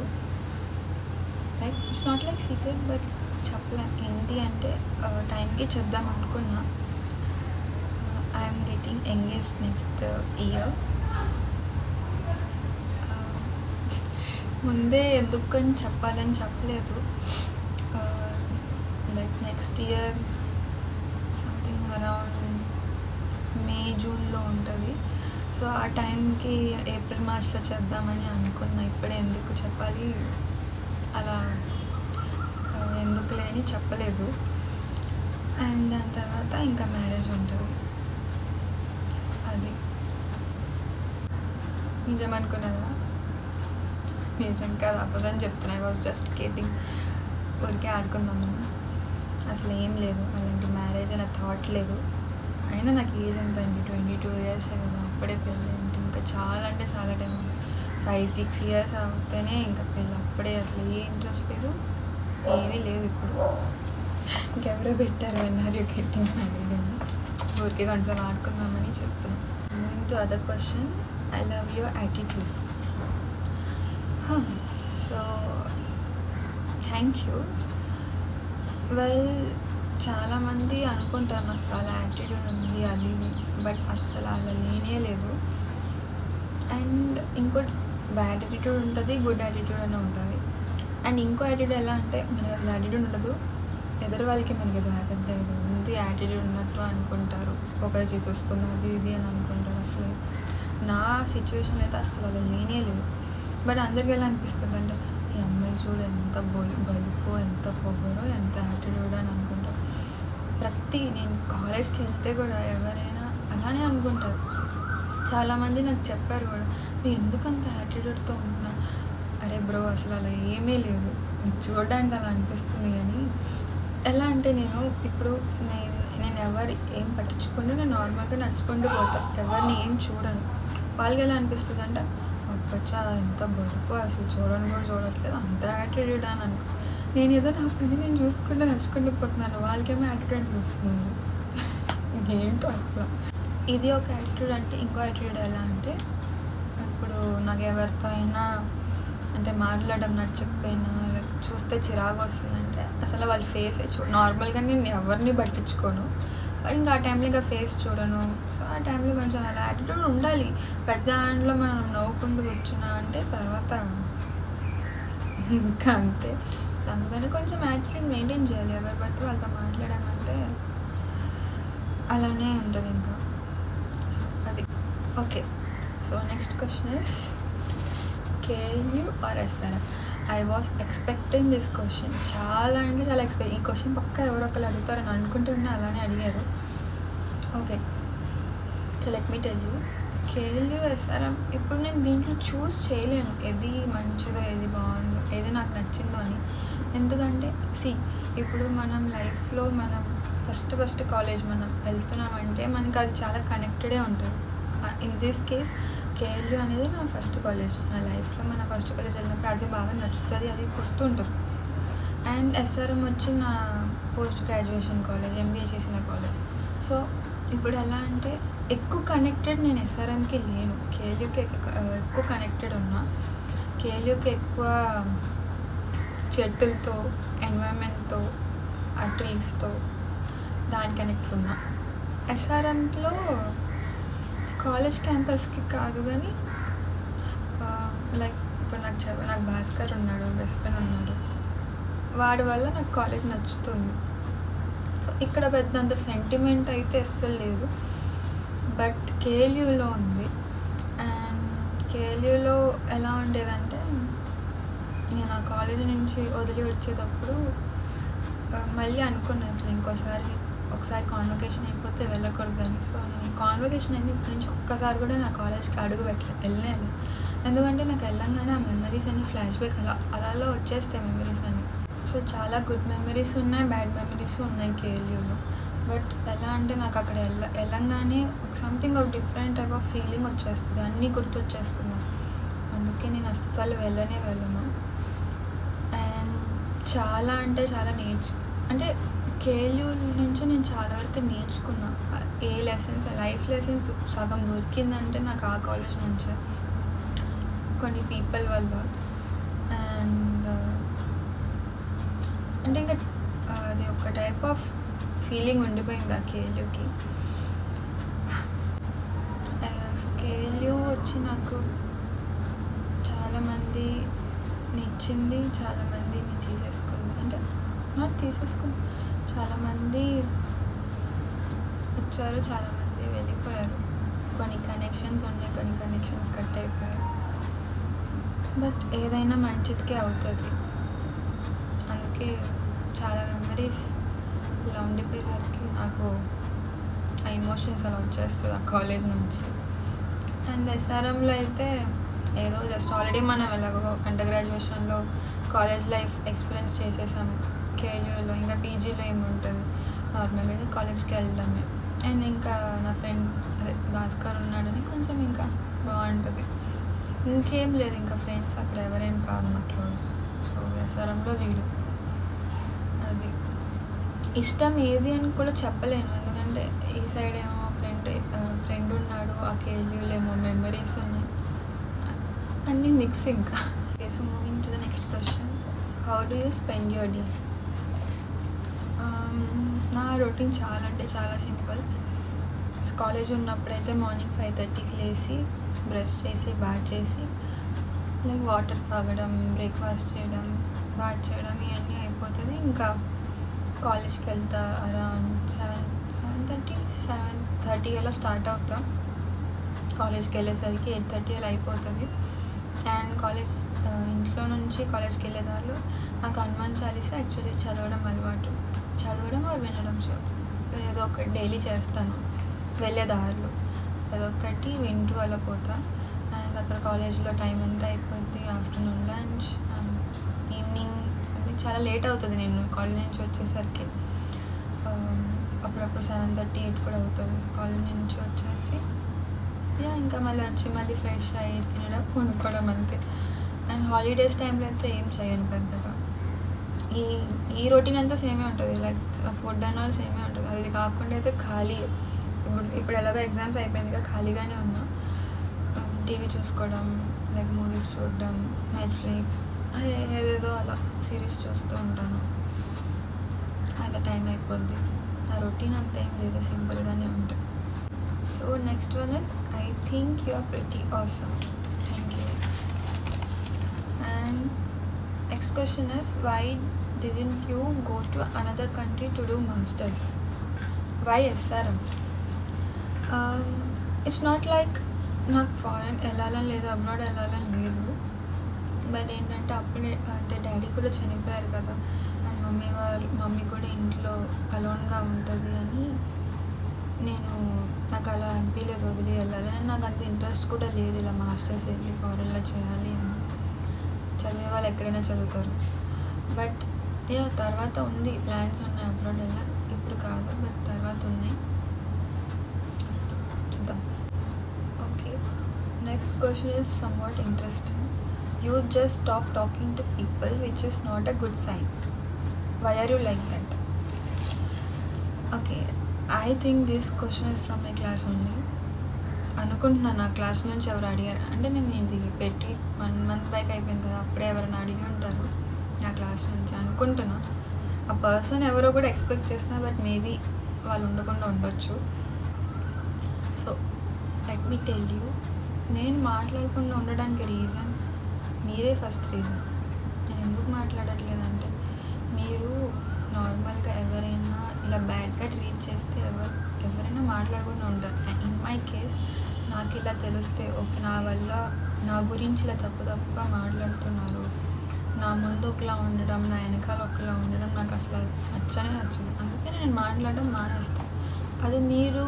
like it's not like secret, but చెప్పలే. ఏంటి అంటే టైంకి చెప్దాం అనుకున్నా. I'm getting engaged next year. ముందే ఎందుకని చెప్పాలని చెప్పలేదు. Like next year something around మే జూన్లో ఉంటుంది. సో ఆ టైంకి ఏప్రిల్ మార్చ్లో చెప్దామని అనుకున్నా. ఇప్పుడే ఎందుకు చెప్పాలి, అలా ఎందుకు లేని చెప్పలేదు. అండ్ దాని తర్వాత ఇంకా మ్యారేజ్ ఉంటుంది. అది నిజం అనుకున్నదా? నిజం కాదు, అబద్ధం చెప్తున్నా. ఐ వాజ్ జస్ట్ కిడ్డింగ్, ఊరికే ఆడుకుందాము. అసలు ఏం లేదు, అలాంటి మ్యారేజ్ అనే థాట్ లేదు. అయినా నాకు ఏజ్ ఎంత అండి, 22 years కదా, అప్పుడే పెళ్ళి అంటే ఇంకా చాలా అంటే చాలా టైం. 5-6 years అవుతేనే ఇంకా పెళ్ళి. అప్పుడే అసలు ఏ ఇంట్రెస్ట్ లేదు, ఏమీ లేదు. ఇప్పుడు ఇంకెవరో పెట్టారు when are you getting married అని. ఊరికే కొంచెం ఆడుకుందామని చెప్తున్నాను. Moving to other question, I love your attitude. So thank you. Well, చాలామంది అనుకుంటారు నాకు చాలా యాటిట్యూడ్ ఉంది అది ఇది, బట్ అస్సలు అలా లేనే లేదు. అండ్ ఇంకో బ్యాడ్ యాటిట్యూడ్ ఉంటుంది, గుడ్ యాటిట్యూడ్ అని ఉంటుంది. అండ్ ఇంకో యాటిట్యూడ్ ఎలా అంటే, మనకి అసలు యాటిట్యూడ్ ఉండదు, ఎదురు వాళ్ళకి మనకి ఏదో పెద్ద ఇది ఉంది యాటిట్యూడ్ ఉన్నట్టు అనుకుంటారు, ఒకరు చూపిస్తుంది అది ఇది అని అనుకుంటారు. అసలు నా సిచ్యువేషన్ అయితే అసలు అలా లేనే లేదు. బట్ అందరికీ ఎలా అనిపిస్తుంది అంటే, ఈ అమ్మాయి చూడు ఎంత బలుపు, ఎంత పొగరో, ఎంత యాటిట్యూడ్ అని అనుకుంటారు. నేను కాలేజ్కి వెళ్తే కూడా ఎవరైనా అలానే అనుకుంటారు. చాలామంది నాకు చెప్పారు కూడా, నువ్వు ఎందుకు అంత యాటిట్యూడ్తో ఉంటున్నా. అరే బ్రో, అసలు అలా ఏమీ లేదు, నీకు చూడడానికి అలా అనిపిస్తుంది. కానీ ఎలా అంటే, ఇప్పుడు నేను ఎవరు ఏం పట్టించుకుంటూ నేను నార్మల్గా నడుచుకుంటూ పోతాను, ఎవరిని ఏం చూడను. వాళ్ళకి ఎలా అనిపిస్తుంది అంటే, అప్పచ్చా ఎంత బరుపు, అసలు చూడని కూడా చూడట్లేదు, అంత యాటిట్యూడ్ అని అనుకో. నేను ఏదో నా పని నేను చూసుకుంటూ నడుచుకుంటూ పోతున్నాను, వాళ్ళకేమో యాటిట్యూడ్ అనిపిస్తుంది. ఏంటో అసలు ఇది ఒక యాటిట్యూడ్. అంటే ఇంకో యాటిట్యూడ్ ఎలా అంటే, ఇప్పుడు నాకు ఎవరితో అయినా అంటే మాట్లాడడం నచ్చకపోయినా, చూస్తే చిరాకు వస్తుందంటే అసలు వాళ్ళ ఫేసే నార్మల్గా నేను ఎవరిని పట్టించుకోను, బట్ ఇంకా ఆ టైంలో ఇంకా ఫేస్ చూడను. సో ఆ టైంలో కొంచెం అలా యాటిట్యూడ్ ఉండాలి. పెద్ద దాంట్లో మనం నవ్వుకుంటూ కూర్చున్నా అంటే తర్వాత ఇంకా అంతే. సో అందుకని కొంచెం యాటిట్యూడ్ మెయింటైన్ చేయాలి. ఎవరు పడితే వాళ్ళతో మాట్లాడామంటే అలానే ఉంటుంది ఇంకా. సో అది okay. So next question is KLU or SRM. I was expecting this question. చాలా అంటే చాలా ఈ క్వశ్చన్ పక్కా ఎవరో ఒకరు అడుగుతారని అనుకుంటున్నా, అలానే అడిగారు. Okay, so let me tell you, KLU SRM ఇప్పుడు నేను దీంట్లో చూస్ చేయలేను ఏది మంచిదో, ఏది బాగుందో, ఏది నాకు నచ్చిందో అని. ఎందుకంటే ఇప్పుడు మనం లైఫ్లో మనం ఫస్ట్ కాలేజ్ మనం వెళ్తున్నామంటే మనకి అది చాలా కనెక్టెడే ఉంటుంది. ఇన్ దిస్ కేస్ KLU అనేది నా ఫస్ట్ కాలేజ్. నా లైఫ్లో మన ఫస్ట్ కాలేజ్ వెళ్ళినప్పుడు అది బాగా నచ్చుతుంది, అది గుర్తుంటుంది. అండ్ SRM వచ్చి నా పోస్ట్ గ్రాడ్యుయేషన్ కాలేజ్, MBA చేసిన కాలేజ్. సో ఇప్పుడు ఎలా అంటే ఎక్కువ కనెక్టెడ్ నేను SRMకి లేను, KLUకి ఎక్కువ కనెక్టెడ్ ఉన్నా. KLUకి ఎక్కువ చెట్లతో, ఎన్వైరన్మెంట్తో, ఆ ట్రీస్తో దాని కనెక్ట్ ఉన్నా. SRMలో కాలేజ్ క్యాంపస్కి కాదు కానీ లైక్ ఇప్పుడు నాకు భాస్కర్ ఉన్నాడు, బెస్ట్ ఫ్రెండ్ ఉన్నాడు, వాడి వల్ల నాకు కాలేజ్ నచ్చుతుంది. సో ఇక్కడ పెద్దంత సెంటిమెంట్ అయితే అస్సలు లేదు, బట్ KLUలో ఉంది. అండ్ KLUలో ఎలా ఉండేదంటే, నేను ఆ కాలేజ్ నుంచి వదిలి వచ్చేటప్పుడు మళ్ళీ అనుకున్నాను అసలు ఒకసారి కాన్వకేషన్ అయిపోతే వెళ్ళకూడదని. సో నేను కాన్వకేషన్ అయింది ఇప్పటి నుంచి ఒక్కసారి కూడా నా కాలేజ్కి అడుగు వెళ్ళలేదు. ఎందుకంటే నాకు వెళ్ళంగానే ఆ మెమరీస్ అని ఫ్లాష్ బ్యాక్ అలా వచ్చేస్తాయి మెమరీస్ అని. సో చాలా గుడ్ మెమరీస్ ఉన్నాయి, బ్యాడ్ మెమరీస్ ఉన్నాయి KLUలో. బట్ ఎలా అంటే నాకు అక్కడ వెళ్ళంగానే something of different type of feeling వచ్చేస్తుంది, అన్నీ గుర్తొచ్చేస్తుంది నాకు. అందుకే నేను అస్సలు వెళ్ళను. అండ్ చాలా అంటే చాలా అంటే కేఎల్యూ నుంచి నేను చాలా వరకు నేర్చుకున్నా. ఏ లెసన్స్, లైఫ్ లెసన్స్ సగం దొరికిందంటే నాకు ఆ కాలేజ్ నుంచే, కొన్ని పీపుల్ వల్ల. అండ్ అంటే ఇంకా అది ఒక టైప్ ఆఫ్ ఫీలింగ్ ఉండిపోయింది ఆ కేఎల్యూకి. సో కేఎల్యూ వచ్చి నాకు చాలామంది ఇచ్చింది, చాలామందిని తీసేసుకుంది. అంటే నాట్ తీసేసుకుంది, చాలామంది వచ్చారు, చాలామంది వెళ్ళిపోయారు. కొన్ని కనెక్షన్స్ ఉన్నాయి, కొన్ని కనెక్షన్స్ కట్ అయిపోయారు. బట్ ఏదైనా మంచిదికే అవుతుంది. అందుకే చాలా మెమరీస్ ఇలా ఉండిపోయేసరికి నాకు ఆ ఎమోషన్స్ అలా వచ్చేస్తుంది ఆ కాలేజ్ నుంచి. అండ్ ఎస్ఆర్ఎంలో అయితే ఏదో జస్ట్ ఆల్రెడీ మనం ఎలాగో అండర్ గ్రాడ్యుయేషన్లో కాలేజ్ లైఫ్ ఎక్స్పీరియన్స్ చేసేసాం. కేఎల్యూలో ఇంకా పీజీలో ఏముంటుంది, నార్మల్గా కాలేజ్కి వెళ్ళడమే. అండ్ ఇంకా నా ఫ్రెండ్ అదే భాస్కర్ ఉన్నాడని కొంచెం ఇంకా బాగుంటుంది. ఇంకేం లేదు, ఇంకా ఫ్రెండ్స్ అక్కడ ఎవరేం కాదు నా క్లోజ్. సో ఎస్ఆర్ఎంలో వీడు అది ఇష్టం ఏది అని కూడా చెప్పలేను, ఎందుకంటే ఈ సైడ్ ఏమో ఫ్రెండ్ ఉన్నాడు, ఆ కేఎల్యూలో ఏమో మెమరీస్ ఉన్నాయి, అన్నీ mixing. Okay, so moving to the next question, how do you spend your day? నా రొటీన్ చాలా అంటే చాలా సింపుల్. కాలేజ్ ఉన్నప్పుడైతే మార్నింగ్ 5:30కి లేచి బ్రష్ చేసి బాత్ చేసి లైక్ వాటర్ తాగడం, బ్రేక్ఫాస్ట్ చేయడం, బాత్ చేయడం ఇవన్నీ అయిపోతుంది. ఇంకా కాలేజ్కి వెళ్తా అరౌండ్ 7:30 అలా స్టార్ట్ అవుతాం. కాలేజ్కి వెళ్ళేసరికి 8:30 అలా అయిపోతుంది. అండ్ ఇంట్లో నుంచి కాలేజ్కి వెళ్ళేదారిలో నాకు హనుమాన్ చాలీసా యాక్చువల్లీ చదవడం అలవాటు. చదవడం వినడం ఏదో ఒకటి డైలీ చేస్తాను వెళ్ళేదారిలో, అదొకటి వింటూ అలా పోతా. అండ్ అక్కడ కాలేజ్లో టైం ఎంత అయిపోద్ది, ఆఫ్టర్నూన్ లంచ్, ఈవినింగ్ అంటే చాలా లేట్ అవుతుంది నేను కాలేజ్ నుంచి వచ్చేసరికి. అప్పుడప్పుడు 7:30, 8 కూడా అవుతుంది కాలేజ్ నుంచి వచ్చేసి. ఇంకా మళ్ళీ ఫ్రెష్ అయ్యి తినడం, కొనుక్కోవడం అంతే. అండ్ హాలిడేస్ టైంలో అయితే ఏం చేయను పెద్దగా. ఈ రొటీన్ అంతా సేమే ఉంటుంది, లైక్ ఫుడ్ అండ్ ఆల్ సేమే ఉంటుంది. అది కాకుండా అయితే ఖాళీ, ఇప్పుడు ఎలాగో ఎగ్జామ్స్ అయిపోయింది కదా, ఖాళీగానే ఉన్నా. టీవీ చూసుకోవడం, లైక్ మూవీస్ చూడడం, నెట్ఫ్లిక్స్, ఏదేదో అలా సిరీస్ చూస్తూ ఉంటాను. అలా టైం అయిపోద్ది. ఆ రొటీన్ అంతా ఏం లేదు, సింపుల్గానే ఉంటుంది. So next one is, I think you are pretty awesome. Thank you. And next question is, why didn't you go to another country to do masters? Why SRM? It's not like నాకు ఫారెన్ వెళ్ళాలని లేదు, అబ్రాడ్ వెళ్ళాలని లేదు. బట్ ఏంటంటే అప్పుడే అంటే డాడీ కూడా చనిపోయారు కదా, అండ్ మమ్మీ కూడా ఇంట్లో అలోన్గా ఉంటుంది అని నాకు అలా అనిపించలేదు వదిలి వెళ్ళాలని. నాకు అంత ఇంట్రెస్ట్ కూడా లేదు ఇలా మాస్టర్స్ వెళ్ళి ఫారెన్లో చేయాలి అని. చదివే వాళ్ళు ఎక్కడైనా చదువుతారు. బట్ తర్వాత ఉంది, ప్లాన్స్ ఉన్నాయి అబ్రాడ్ వెళ్ళా. ఇప్పుడు కాదు, బట్ తర్వాత ఉన్నాయి, చూద్దాం. Okay, next question is somewhat interesting. You just stop talking to people which is not a good sign. Why are you like that? Okay, I think this question is from my class only. అనుకుంటున్నాను నా క్లాస్ నుంచి ఎవరు అడిగారు అంటే, నేను ఇది పెట్టి 1 month బ్యాక్ అయిపోయింది కదా, అప్పుడే ఎవరైనా అడిగి ఉంటారు నా క్లాస్ నుంచి అనుకుంటున్నా. ఆ పర్సన్ ఎవరో కూడా ఎక్స్పెక్ట్ చేస్తున్నా, బట్ మేబీ వాళ్ళు ఉండకుండా ఉండొచ్చు. So let me tell you, నేను మాట్లాడకుండా ఉండడానికి రీజన్ మీరే. ఫస్ట్ రీజన్ నేను ఎందుకు మాట్లాడట్లేదంటే, మీరు నార్మల్గా ఎవరైనా ఇలా బ్యాడ్గా ట్రీట్ చేస్తే ఎవరైనా మాట్లాడకుండా ఉంటారు. అండ్ ఇన్ మై కేస్ నాకు ఇలా తెలిస్తే, ఓకే నా వల్ల నా గురించి ఇలా తప్పుగా మాట్లాడుతున్నారు, నా ముందు ఒకలా ఉండడం, నా వెనకాల ఒకలా ఉండడం నాకు అసలు నచ్చదు. అందుకే నేను మాట్లాడడం మానేస్తాను. అది మీరు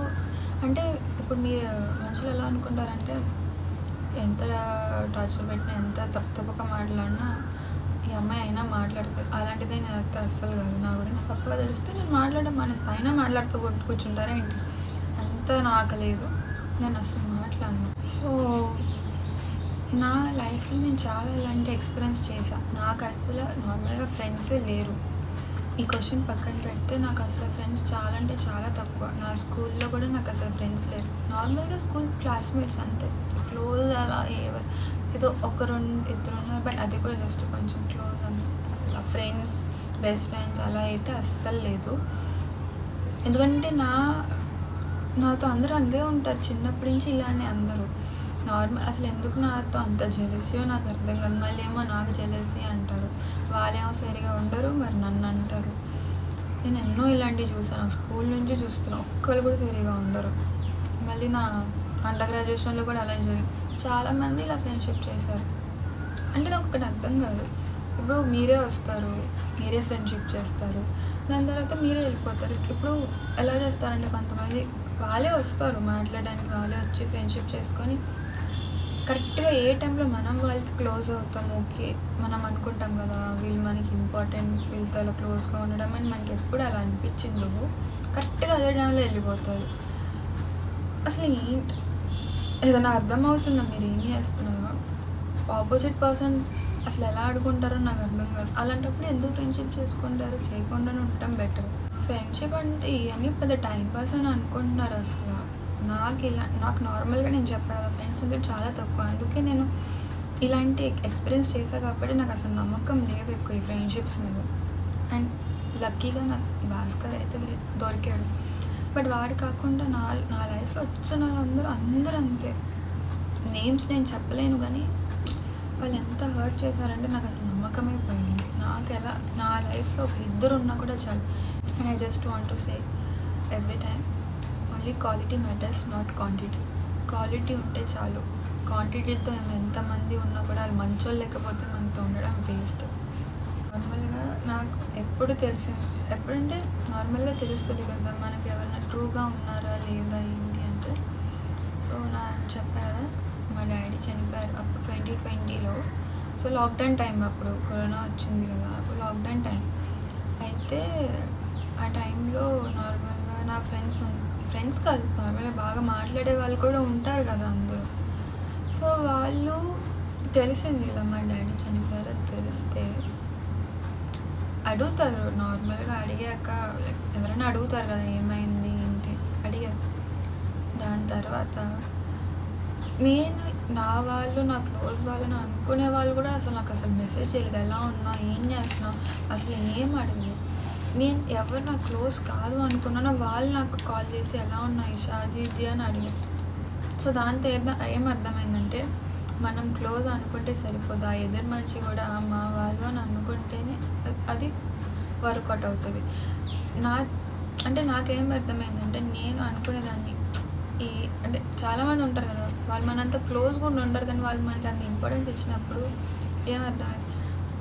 అంటే ఇప్పుడు మీరు మనుషులు ఎలా అనుకుంటారంటే, ఎంత టార్చర్ పెట్టినా, ఎంత తప్పుగా మాట్లాడినా ఈ అమ్మాయి అయినా మాట్లాడుతుంది, అలాంటిదే నేను అయితే అస్సలు కాదు. నా గురించి తప్పుగా తెలిస్తే నేను మాట్లాడడం మానేస్తా. అయినా మాట్లాడుతూ కూర్చుంటారా ఏంటి, అంత నాకు లేదు, నేను అసలు మాట్లాడను. సో నా లైఫ్లో నేను చాలా ఇలాంటి ఎక్స్పీరియన్స్ చేశాను. నాకు అసలు నార్మల్గా ఫ్రెండ్సే లేరు. ఈ క్వశ్చన్ పక్కన పెడితే నాకు అసలు ఫ్రెండ్స్ చాలా అంటే చాలా తక్కువ. నా స్కూల్లో కూడా నాకు అసలు ఫ్రెండ్స్ లేరు. నార్మల్గా స్కూల్ క్లాస్మేట్స్ అంతే, క్లోజ్ అలా ఏదో ఒక 2-2 ఉన్నారు, బట్ అది కూడా జస్ట్ కొంచెం క్లోజ్ అంతే. అలా ఫ్రెండ్స్, బెస్ట్ ఫ్రెండ్స్ అలా అయితే అస్సలు లేదు. ఎందుకంటే నాతో అందరూ అందే ఉంటారు చిన్నప్పటి నుంచి ఇలానే అందరూ. నార్మల్ అసలు ఎందుకు నాతో అంత జెలసీయో నాకు అర్థం కాదు. మళ్ళీ ఏమో నాకు జెలసీ అంటారు, వాళ్ళేమో సరిగా ఉండరు, మరి నన్ను అంటారు. నేను ఎన్నో ఇలాంటివి చూసాను, స్కూల్ నుంచి చూస్తున్నాను, ఒక్కరు కూడా సరిగా ఉండరు. మళ్ళీ నా అండర్ గ్రాడ్యుయేషన్లో కూడా అలా జరిగింది. చాలామంది ఇలా ఫ్రెండ్షిప్ చేశారు. అంటే నాకు ఒకటి అర్థం కాదు, ఇప్పుడు మీరే వస్తారు, మీరే ఫ్రెండ్షిప్ చేస్తారు, దాని తర్వాత మీరే వెళ్ళిపోతారు. ఇప్పుడు ఎలా చేస్తారంటే కొంతమంది వాళ్ళే వస్తారు మాట్లాడడానికి, వాళ్ళే వచ్చి ఫ్రెండ్షిప్ చేసుకొని కరెక్ట్గా ఏ టైంలో మనం వాళ్ళకి క్లోజ్ అవుతాం, ఓకే మనం అనుకుంటాం కదా వీళ్ళు మనకి ఇంపార్టెంట్, వీళ్ళతో అలా క్లోజ్గా ఉండడం అని మనకి ఎప్పుడు అలా అనిపించిందో కరెక్ట్గా అదే టైంలో వెళ్ళిపోతారు. అసలు ఏంటి, ఏదైనా అర్థమవుతుందా మీరు ఏం చేస్తున్నారో? ఆపోజిట్ పర్సన్ అసలు ఎలా ఆడుకుంటారో నాకు అర్థం కాదు. అలాంటప్పుడు ఎందుకు ఫ్రెండ్షిప్ చేసుకుంటారు? చేయకుండానే ఉండటం బెటర్. ఫ్రెండ్షిప్ అంటే ఇవన్నీ పెద్ద టైంపాస్ అని అనుకుంటున్నారు. అసలు నాకు నార్మల్గా నేను చెప్పాను కదా, ఫ్రెండ్స్ అంటే చాలా తక్కువ. అందుకే నేను ఇలాంటి ఎక్స్పీరియన్స్ చేశాను కాబట్టి నాకు అసలు నమ్మకం లేదు ఎక్కువ ఈ ఫ్రెండ్షిప్స్ మీద. అండ్ లక్కీగా నాకు భాస్కర్ అయితే దొరికాడు. బట్ వాడు కాకుండా నా లైఫ్లో వచ్చిన వాళ్ళందరూ అంతే. నేమ్స్ నేను చెప్పలేను, కానీ వాళ్ళు ఎంత హర్ట్ చేశారంటే నాకు అసలు నమ్మకమైపోయింది. నా లైఫ్లో ఒక 2 ఉన్నా కూడా చాలు. And I just want to say every time, only quality matters, not quantity. Quality ఉంటే చాలు, క్వాంటిటీతో ఎంతమంది ఉన్నా కూడా వాళ్ళు మంచోళ్ళు లేకపోతే మనతో ఉండడం వేస్ట్. నార్మల్గా నాకు ఎప్పుడంటే నార్మల్గా తెలుస్తుంది కదా మనకి ఎవరైనా ట్రూగా ఉన్నారా లేదా ఏంటి అంటే. సో చెప్పా కదా, మా డాడీ చనిపోయారు అప్పుడు 2020లో. సో లాక్డౌన్ టైం, అప్పుడు కరోనా వచ్చింది కదా, అప్పుడు లాక్డౌన్ టైం. అయితే ఆ టైంలో నార్మల్గా నా ఫ్రెండ్స్ కాదు, నార్మల్గా బాగా మాట్లాడే వాళ్ళు కూడా ఉంటారు కదా అందరూ. సో వాళ్ళు తెలిసింది ఇలా మా డాడీ చనిపోయారో తెలిస్తే అడుగుతారు. నార్మల్గా అడిగాక ఎవరైనా అడుగుతారు కదా ఏమైంది ఏంటి అడిగారు. దాని తర్వాత నా క్లోజ్ వాళ్ళని అనుకునే వాళ్ళు కూడా నాకు అసలు మెసేజ్ చేయలేదు, ఎలా ఉన్నా ఏం చేస్తున్నావు అసలు ఏం అడగలేదు. నేను ఎవరు నాకు క్లోజ్ కాదు అనుకున్నానో వాళ్ళు నాకు కాల్ చేసి ఎలా ఉన్నా ఇషా అది ఇది అని అడిగారు. సో దాంతో ఏం అర్థమైందంటే, మనం క్లోజ్ అనుకుంటే సరిపోదు, ఆ ఎదురు మనిషి కూడా మా వాళ్ళు అని అనుకుంటేనే అది వర్కౌట్ అవుతుంది. నాకేం అర్థమైందంటే, నేను అనుకునేదాన్ని అంటే చాలామంది ఉంటారు కదా, వాళ్ళు మనంత క్లోజ్గా ఉండరు, కానీ వాళ్ళు మనకి అంత ఇంపార్టెన్స్ ఇచ్చినప్పుడు ఏమర్థమైంది,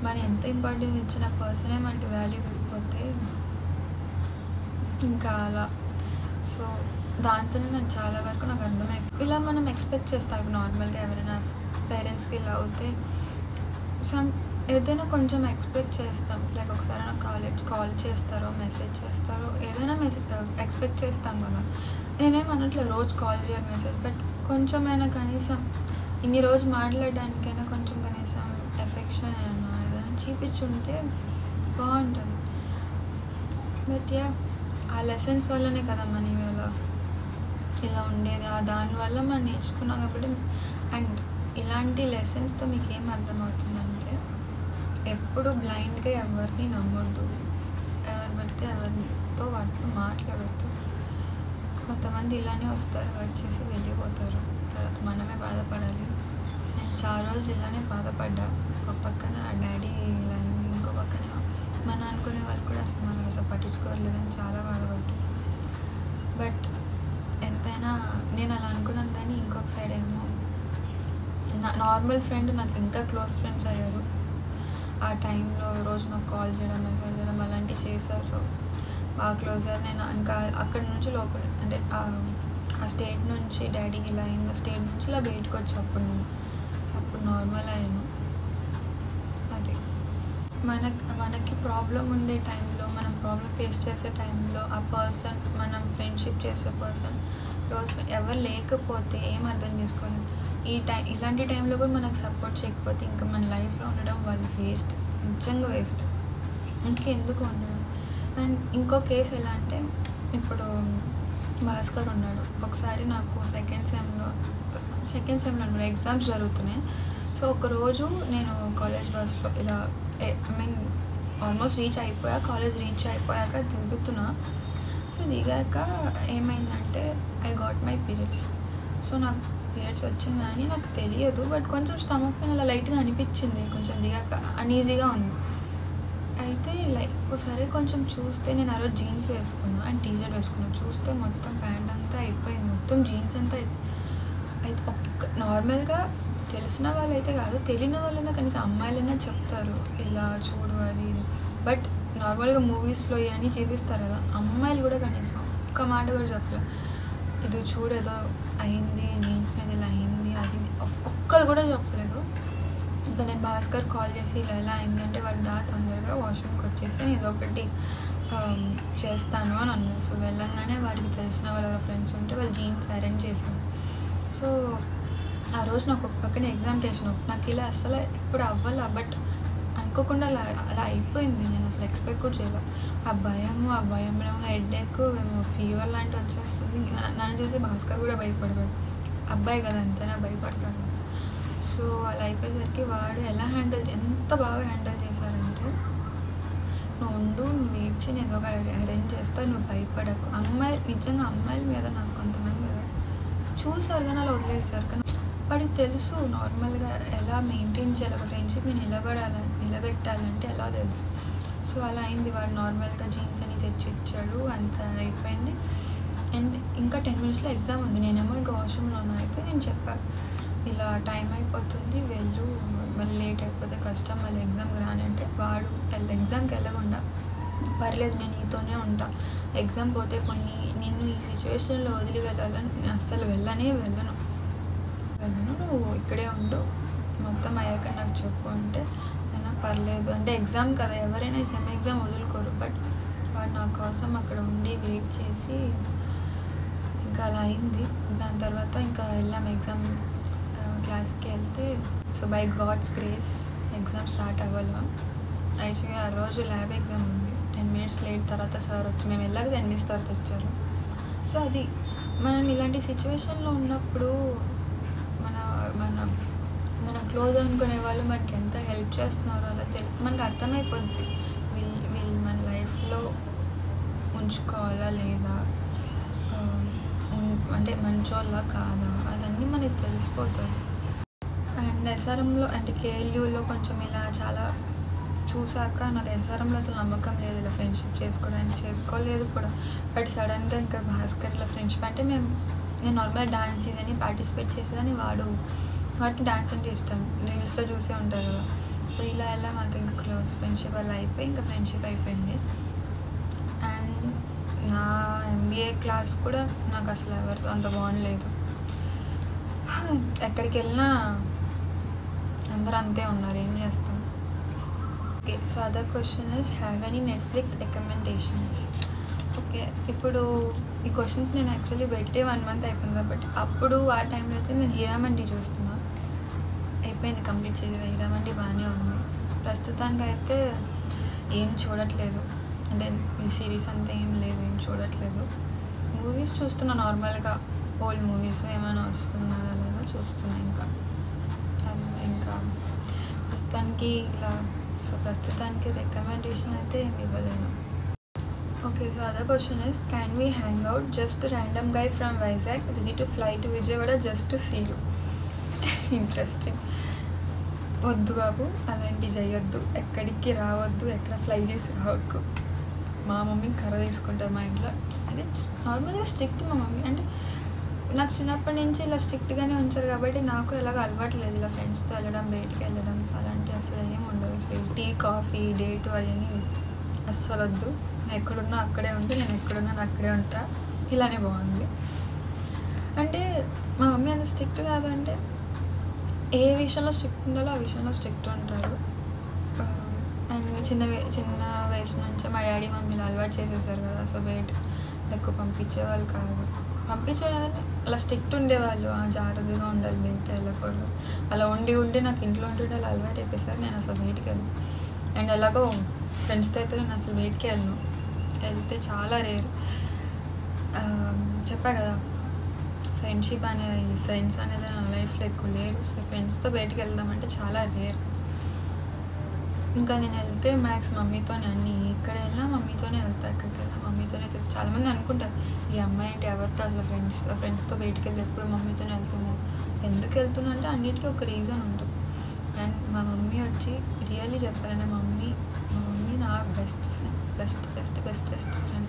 మనం ఎంత ఇంపార్టెన్స్ ఇచ్చిన పర్సనే మనకి వాల్యూ ఇవ్వకపోతే ఇంకా అలా. సో దాంతోనే నాకు చాలా వరకు నాకు అర్థమైపోయింది. ఇలా మనం ఎక్స్పెక్ట్ చేస్తాం. ఇప్పుడు నార్మల్గా ఎవరైనా పేరెంట్స్కి ఇలా అవుతే ఏదైనా కొంచెం ఎక్స్పెక్ట్ చేస్తాం. లైక్ ఒకసారి నాకు కాల్ చేస్తారో మెసేజ్ చేస్తారో ఏదైనా ఎక్స్పెక్ట్ చేస్తాం కదా. నేనేమన్నట్లు రోజు కాల్ చేయాలి మెసేజ్, బట్ కొంచెమైనా కనీసం ఇన్ని రోజు మాట్లాడడానికైనా కొంచెం కనీసం ఎఫెక్షన్ అయినా ఏదైనా చూపించుంటే బాగుంటుంది. బట్ ఆ లెసన్స్ వల్లనే కదా మన ఇలా ఉండేది, దానివల్ల మనం నేర్చుకున్నాం కాబట్టి. అండ్ ఇలాంటి లెసన్స్తో మీకు ఏం అర్థమవుతుందంటే, ఎప్పుడు బ్లైండ్గా ఎవరిని నమ్మొద్దు, ఎవరు పడితే ఎవరితో వాటితో మాట్లాడొద్దు. కొంతమంది ఇలానే వస్తారు, వచ్చేసి వెళ్ళిపోతారు, తర్వాత మనమే బాధపడాలి. నేను చాలా రోజులు ఇలానే బాధపడ్డా. ఒక పక్కన డాడీ ఇలా అయింది, ఇంకో పక్కన మనం అనుకునే వాళ్ళు కూడా మనం అసలు పట్టించుకోవట్లేదని చాలా బాధపడ్డా. బట్ ఎంతైనా నేను అలా అనుకున్నాను, కానీ ఇంకొక సైడ్ ఏమో నార్మల్ ఫ్రెండ్ నాకు ఇంకా క్లోజ్ ఫ్రెండ్స్ అయ్యారు. ఆ టైంలో రోజు నాకు కాల్ చేయడం, మెసేజ్ చేయడం అలాంటివి చేశారు. సో బాగా క్లోజ్ అయ్యారు. నేను ఇంకా అక్కడి నుంచి లోపల అంటే ఆ స్టేట్ నుంచి డాడీకి ఇలా అయింది, స్టేట్ నుంచి ఇలా బయటకు వచ్చి అప్పుడు నార్మల్ అయ్యాను. అది మనకి ప్రాబ్లం ఉండే టైంలో, మనం ప్రాబ్లం ఫేస్ చేసే టైంలో ఆ పర్సన్, మనం ఫ్రెండ్షిప్ చేసే పర్సన్ క్లోజ్ ఎవరు లేకపోతే ఏం అర్థం చేసుకోలేము. ఇలాంటి టైంలో కూడా మనకు సపోర్ట్ చేయకపోతే ఇంకా మన లైఫ్లో ఉండడం వాళ్ళు వేస్ట్, నిజంగా వేస్ట్, ఇంకెందుకు ఉండడం. అండ్ ఇంకో కేసు ఎలా అంటే, ఇప్పుడు భాస్కర్ ఉన్నాడు. ఒకసారి నాకు సెకండ్ సెమ్లో ఎగ్జామ్స్ జరుగుతున్నాయి. సో ఒకరోజు నేను కాలేజ్ బస్లో ఇలా ఆల్మోస్ట్ కాలేజ్ రీచ్ అయిపోయాక తిరుగుతున్నా. సో దిగాక ఏమైందంటే I got my periods. So నాకు పీరియడ్స్ వచ్చింది కానీ నాకు తెలియదు, బట్ కొంచెం స్టమక్ పెయిన్ అలా లైట్గా అనిపించింది. కొంచెం దిగాక అన్ఈజీగా ఉంది. అయితే సరే కొంచెం చూస్తే, నేను ఆ రోజు జీన్స్ వేసుకున్నా అండ్ టీషర్ట్ వేసుకున్నాను. చూస్తే మొత్తం ప్యాంట్ అంతా అయిపోయింది, మొత్తం జీన్స్ అంతా అయితే నార్మల్గా తెలిసిన వాళ్ళైతే కాదు, తెలియని వాళ్ళైనా కనీసం అమ్మాయిలైనా చెప్తారు ఇలా చూడు అది ఇది. బట్ నార్మల్గా మూవీస్లో ఇవన్నీ చూపిస్తారు కదా, అమ్మాయిలు కూడా కనీసం ఒక్క మాట కూడా చెప్పలేదు. ఇది చూడు ఏదో అయింది, జీన్స్ మీద ఇలా అయింది అది ఒక్కరు కూడా చెప్పలేదు. ఇంకా నేను భాస్కర్ కాల్ చేసి ఇలా అయిందంటే వాడు తొందరగా వాష్రూమ్కి వచ్చేసి నేను ఇదొకటి చేస్తాను అని అన్నారు. సో వెళ్ళంగానే వాడికి తెలిసిన వాళ్ళ ఫ్రెండ్స్ ఉంటే వాళ్ళు జీన్స్ అరేంజ్ చేశాను. సో ఆ రోజు నాకు ఒక పక్కన ఎగ్జామినేషన్, నాకు ఇలా అసలు ఎప్పుడు అవ్వాలా, బట్ అనుకోకుండా అలా అయిపోయింది. నేను అసలు ఎక్స్పెక్ట్ కూడా చేయలేదు. ఆ భయంలో హెడేక్, ఫీవర్ లాంటివి వచ్చేస్తుంది. నన్ను చూసి భాస్కర్ కూడా భయపడతాడు, అబ్బాయి కదా ఎంతైనా భయపడతాడు. సో అలా అయిపోయేసరికి వాడు ఎంత బాగా హ్యాండిల్ చేశారంటే, నువ్వు ఏడ్చి నేను ఏదో ఒక అరేంజ్ చేస్తా, నువ్వు భయపడకు. నిజంగా అమ్మాయిల మీద నాకు కొంతమంది మీద చూసారు కానీ అలా వదిలేస్తారు. కానీ వాడికి తెలుసు నార్మల్గా ఎలా మెయింటైన్ చేయాలి, ఒక ఫ్రెండ్షిప్ని నిలబెట్టాలంటే ఎలా తెలుసు. సో అలా అయింది. వాడు నార్మల్గా జీన్స్ అని తెచ్చి ఇచ్చాడు, అంత అయిపోయింది. అండ్ ఇంకా 10 minutesలో ఎగ్జామ్ ఉంది. నేనేమో ఇంకా వాష్రూమ్లో ఉన్నా. అయితే నేను చెప్పాను ఇలా టైం అయిపోతుంది వెళ్ళు, మళ్ళీ లేట్ అయిపోతే కష్టం, మళ్ళీ ఎగ్జామ్కి రానంటే వాడు ఎగ్జామ్కి వెళ్ళకుండా పర్లేదు నేను నీతోనే ఉంటా, ఎగ్జామ్ పోతే నిన్ను ఈ సిచ్యువేషన్లో వదిలి వెళ్ళాలని నేను అస్సలు వెళ్ళను, నువ్వు ఇక్కడే ఉండు, మొత్తం అయ్యాక నాకు చెప్పు అంటే అయినా పర్లేదు అంటే ఎగ్జామ్ కదా, ఎవరైనా సెమ్ ఎగ్జామ్ వదులుకోరు. బట్ వాడు నా కోసం అక్కడ ఉండి వెయిట్ చేసి ఇంకా అలా అయింది. దాని తర్వాత ఇంకా వెళ్ళాం ఎగ్జామ్ క్లాస్కి వెళ్తే. So by god's grace exam start అవ్వాలి. యాక్చువల్గా ఆ రోజు ల్యాబ్ ఎగ్జామ్ ఉంది. 10 minutes లేట్ తర్వాత సార్ వచ్చి, మేము వెళ్ళాక 10 minutes తర్వాత వచ్చారు. సో అది మనం ఇలాంటి సిచ్యువేషన్లో ఉన్నప్పుడు మనం క్లోజ్ అనుకునే వాళ్ళు మనకి ఎంత హెల్ప్ చేస్తున్నారో అలా తెలిసి మనకు అర్థమైపోద్ది. వీళ్ళు మన లైఫ్లో ఉంచుకోవాలా లేదా, అంటే మంచోళ్ళ కాదా, అదన్నీ మనకి తెలిసిపోతుంది. అండ్ ఎస్ఆర్ఎంలో అంటే కేఎల్యూలో కొంచెం ఇలా చాలా చూసాక నాకు ఎస్ఆర్ఎంలో అసలు నమ్మకం లేదు ఇలా ఫ్రెండ్షిప్ చేసుకోలేదు కూడా. బట్ సడన్గా ఇంకా భాస్కర్ ఇలా ఫ్రెండ్షిప్ అంటే నేను నార్మల్ డాన్స్ ఇదని పార్టిసిపేట్ చేసేదని, వాటికి డాన్స్ అంటే ఇష్టం, రీల్స్లో చూసే ఉంటారు కదా. సో ఇలా మాకు ఇంకా క్లోజ్ ఫ్రెండ్షిప్ అలా అయిపోయి ఇంకా ఫ్రెండ్షిప్ అయిపోయింది. అండ్ నా MBA క్లాస్ కూడా నాకు అసలు ఎవరితో అంత బాగుండలేదు. ఎక్కడికి వెళ్ళినా అందరూ అంతే ఉన్నారు, ఏం చేస్తాం. Okay, so other question is have any Netflix recommendations. Okay, ఇప్పుడు ఈ క్వశ్చన్స్ నేను యాక్చువల్లీ పెట్టి 1 month అయిపోయింది కాబట్టి అప్పుడు ఆ టైంలో అయితే నేను హీరామండి చూస్తున్నా, అయిపోయింది కంప్లీట్ చేసేది. హీరామండి బాగానే ఉంది. ప్రస్తుతానికి అయితే ఏం చూడట్లేదు, అంటే ఈ సిరీస్ అంతా ఏం చూడట్లేదు. మూవీస్ చూస్తున్నా నార్మల్గా, ఓల్డ్ మూవీస్ ఏమైనా వస్తుందా లేదా చూస్తున్నా. ఇంకా ప్రస్తుతానికి ఇలా, సో ప్రస్తుతానికి రికమెండేషన్ అయితే ఏమి ఇవ్వలేను. Okay, so other question is can we hang out just random guy from Vizag ready to fly to Vijayawada just to see you. Interesting. వద్దు బాబు, అలాంటివి చేయొద్దు, ఎక్కడికి రావద్దు, ఎక్కడ ఫ్లై చేసి రావద్దు. మా మమ్మీని కర్ర తీసుకుంటుంది మా ఇంట్లో. అదే నార్మల్గా స్ట్రిక్ట్ మా మమ్మీ, అంటే నాకు చిన్నప్పటి నుంచి ఇలా స్ట్రిక్ట్గానే ఉంచారు కాబట్టి నాకు ఎలాగ అలవాటు లేదు ఇలా ఫ్రెండ్స్తో వెళ్ళడం, బయటికి వెళ్ళడం అలాంటి అసలు ఏమి ఉండదు. సో టీ కాఫీ డేట్ అవన్నీ అస్సలు వద్దు. నేను ఎక్కడున్నా అక్కడే ఉంటే, నేను ఎక్కడున్నా అక్కడే ఉంటా, ఇలానే బాగుంది. అంటే మా మమ్మీ అంత స్ట్రిక్ట్ కాదు, అంటే ఏ విషయంలో స్ట్రిక్ట్ ఉండాలో ఆ విషయంలో స్ట్రిక్ట్ ఉంటారు. అండ్ చిన్న వయసు నుంచే మా డాడీ మమ్మీని అలవాటు చేసేసారు కదా. సో వెయిట్ ఎక్కువ పంపించేవాళ్ళు కాదు. పంపించేవాళ్ళని అలా స్ట్రిక్ట్ ఉండేవాళ్ళు, జాగ్రత్తగా ఉండాలి, బయట వెళ్ళకూడదు. అలా ఉండి నాకు ఇంట్లో ఉంటుండే అలా అలవాటు అయిపోయేసరికి నేను అసలు బయటికి వెళ్ళను. అండ్ ఎలాగో ఫ్రెండ్స్తో అయితే నేను అసలు బయటికి వెళ్ళను. వెళ్తే చాలా రేర్. చెప్పా కదా, ఫ్రెండ్షిప్ అనేది, ఫ్రెండ్స్ అనేది నా లైఫ్లో ఎక్కువ లేరు. సో ఫ్రెండ్స్తో బయటికి వెళ్దామంటే చాలా రేర్. ఇంకా నేను వెళ్తే మ్యాక్స్ మమ్మీతోనే, అన్నీ ఇక్కడ వెళ్ళినా మమ్మీతోనే వెళ్తా, ఎక్కడికి వెళ్ళినా మమ్మీతోనే తెలుసు. చాలామంది అనుకుంటారు ఈ అమ్మాయి అంటే ఎవరితో అసలు ఫ్రెండ్స్తో బయటికి వెళ్ళి ఎప్పుడు మమ్మీతోనే వెళ్తున్నాను. ఎందుకు వెళ్తున్నా అంటే అన్నిటికీ ఒక రీజన్ ఉంటుంది. అండ్ మా మమ్మీ వచ్చి రియల్లీ చెప్పాలంటే మా మమ్మీ నా బెస్ట్ ఫ్రెండ్.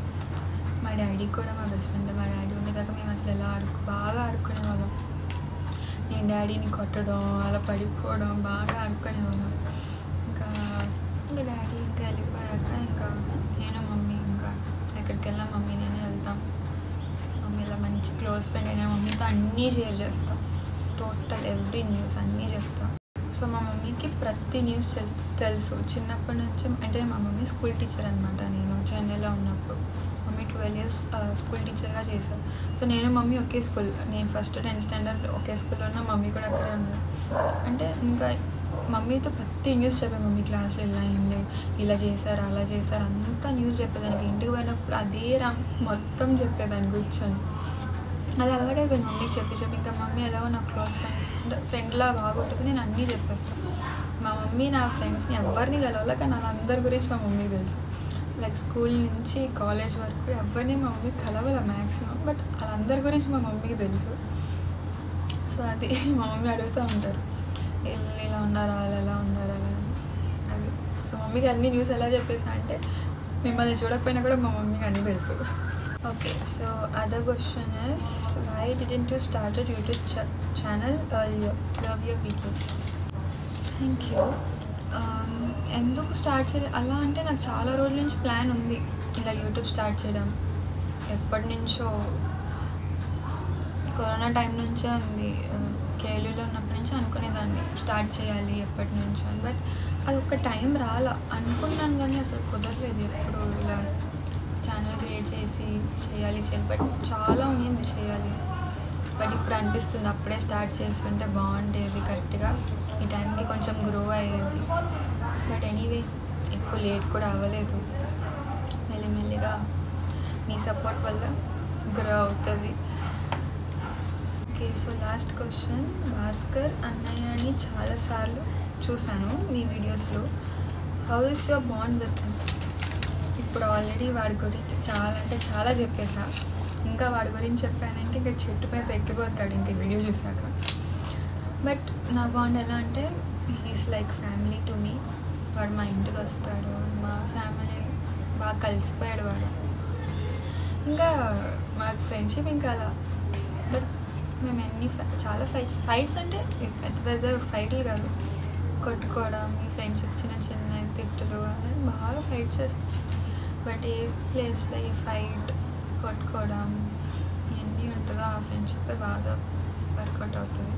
మా డాడీ కూడా మా బెస్ట్ ఫ్రెండ్. మా డాడీ ఉండేదాకా మేము అసలు ఎలా బాగా ఆడుకునేవాళ్ళం. నేను డాడీని కొట్టడం, అలా పడిపోవడం, బాగా ఆడుకునేవాళ్ళం. ఇంకా డాడీ ఇంకా వెళ్ళిపోయాక ఇంకా నేను మమ్మీ ఇంకా ఎక్కడికి వెళ్ళినా మమ్మీ నేనే వెళ్తాం. మమ్మీ ఇలా మంచి క్లోజ్ ఫ్రెండ్ అయినా మమ్మీతో అన్నీ షేర్ చేస్తాం. టోటల్ ఎవ్రీ న్యూస్ అన్నీ చెప్తాం. సో మా మమ్మీకి ప్రతి న్యూస్ తెలుసు చిన్నప్పటి నుంచి. అంటే మా మమ్మీ స్కూల్ టీచర్ అనమాట. నేను చెన్నైలో ఉన్నప్పుడు మమ్మీ 12 years స్కూల్ టీచర్గా చేశాను. సో నేను మమ్మీ ఒకే స్కూల్, నేను ఫస్ట్ 10th standard ఒకే స్కూల్లో ఉన్న, మమ్మీ కూడా అక్కడే ఉన్నారు. అంటే ఇంకా మమ్మీతో ప్రతి న్యూస్ చెప్పాను. మమ్మీ క్లాస్లో ఇలా అయింది, ఇలా చేశారు, అలా చేశారు, అంతా న్యూస్ చెప్పేదానికి. ఇంటికి పోయినప్పుడు అదే మొత్తం చెప్పేదాన్ని కూర్చొని. అది అలవాటైపోయింది మమ్మీకి చెప్పి ఇంకా మమ్మీ ఎలాగో నా క్లోజ్ ఫ్రెండ్లా బాగుంటుంది, నేను అన్నీ చెప్పేస్తాను. మా మమ్మీ నా ఫ్రెండ్స్ని ఎవరిని కలవాలి, కానీ వాళ్ళందరి గురించి మా మమ్మీకి తెలుసు. లైక్ స్కూల్ నుంచి కాలేజ్ వరకు ఎవరిని మా మమ్మీ కలవాలి మ్యాక్సిమం, బట్ వాళ్ళందరి గురించి మా మమ్మీకి తెలుసు. సో అది మా మమ్మీ అడుగుతూ ఉంటారు, ఇలా ఉన్నారా, వాళ్ళు ఎలా ఉన్నారా అలా అది. సో మమ్మీకి అన్ని న్యూస్ ఎలా చెప్పేసా అంటే మిమ్మల్ని చూడకపోయినా కూడా మా మమ్మీకి అన్నీ తెలుసు. Okay, so other question is why didn't you started YouTube channel earlier? Love your videos. Thank you. ఎందుకు స్టార్ట్ చేయలేదు అలా అంటే నాకు చాలా రోజుల నుంచి ప్లాన్ ఉంది ఇలా యూట్యూబ్ స్టార్ట్ చేయడం. ఎప్పటి నుంచో, కరోనా టైం నుంచే ఉంది. కేరళలో ఉన్నప్పటి నుంచి అనుకునేదాన్ని స్టార్ట్ చేయాలి ఎప్పటి నుంచో అని. బట్ అది ఒక టైం రాలా. అనుకున్నాను కానీ అసలు కుదరలేదు. ఎప్పుడు ఇలా ఛానల్ క్రియేట్ చేసి చేయాలి. బట్ చాలా ఉంది చేయాలి. బట్ ఇప్పుడు అనిపిస్తుంది అప్పుడే స్టార్ట్ చేస్తుంటే బాగుండేది, కరెక్ట్గా ఈ టైంకి కొంచెం గ్రో అయ్యేది. బట్ ఎనీవే ఎక్కువ లేట్ కూడా అవ్వలేదు. మెల్లిమెల్లిగా మీ సపోర్ట్ వల్ల గ్రో అవుతుంది. Okay, so last question. Bhaskar అన్నయ్యని చాలాసార్లు చూశాను మీ వీడియోస్లో. How is your bond with him? ఇప్పుడు ఆల్రెడీ వాడి గురించి చాలా అంటే చాలా చెప్పేసా. ఇంకా వాడి గురించి చెప్పానంటే ఇంకా చెట్టు మీద ఎక్కిపోతాడు ఇంకా వీడియో చూసాక. బట్ నా బాండ్ ఎలా అంటే he's like family to me. వాడు మా ఇంటికి వస్తాడు, మా ఫ్యామిలీ బాగా కలిసిపోయాడు వాడు. ఇంకా మాకు ఫ్రెండ్షిప్ ఇంకా అలా. బట్ మేము చాలా ఫైట్స్ అంటే పెద్ద ఫైట్లు కాదు, కొట్టుకోవడం, ఈ ఫ్రెండ్షిప్ చిన్న తిట్టులు అని బాగా ఫైట్ చేస్తాం. బట్ ఏ ప్లేస్లో ఈ ఫైట్, కొట్టుకోవడం ఇవన్నీ ఉంటుందో ఆ ఫ్రెండ్షిప్ బాగా వర్కౌట్ అవుతుంది.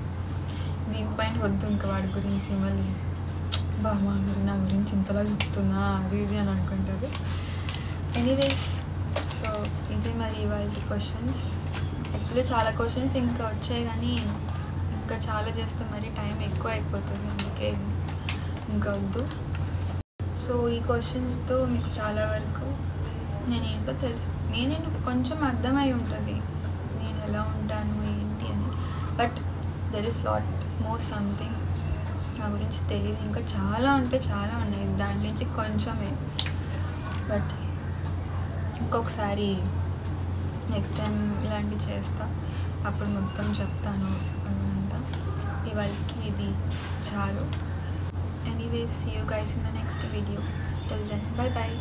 దీనిపైన వద్దు ఇంకా వాడి గురించి మళ్ళీ బామా నా గురించి ఇంతలా చెప్తున్నా అది ఇది అని అనుకుంటారు. ఎనీవేస్, సో ఇది మరి ఇవాళ క్వశ్చన్స్. యాక్చువల్లీ చాలా క్వశ్చన్స్ ఇంకా వచ్చాయి కానీ ఇంకా చాలా చేస్తే మరి టైం ఎక్కువ అయిపోతుంది, అందుకే ఇంకా వద్దు. సో ఈ క్వశ్చన్స్తో మీకు చాలా వరకు నేనేంటో తెలుసు, నేనేంటో కొంచెం అర్థమై ఉంటుంది నేను ఎలా ఉంటాను ఏంటి అని. But there is lot more something నా గురించి తెలియదు. ఇంకా చాలా అంటే చాలా ఉన్నాయి, దాని నుంచి కొంచెమే. బట్ ఇంకొకసారి నెక్స్ట్ టైం ఇలాంటివి చేస్తా, అప్పుడు మొత్తం చెప్తాను అంతా. ఇవాళకి ఇది చాలు. Anyways, see you guys in the next video. Till then, bye bye.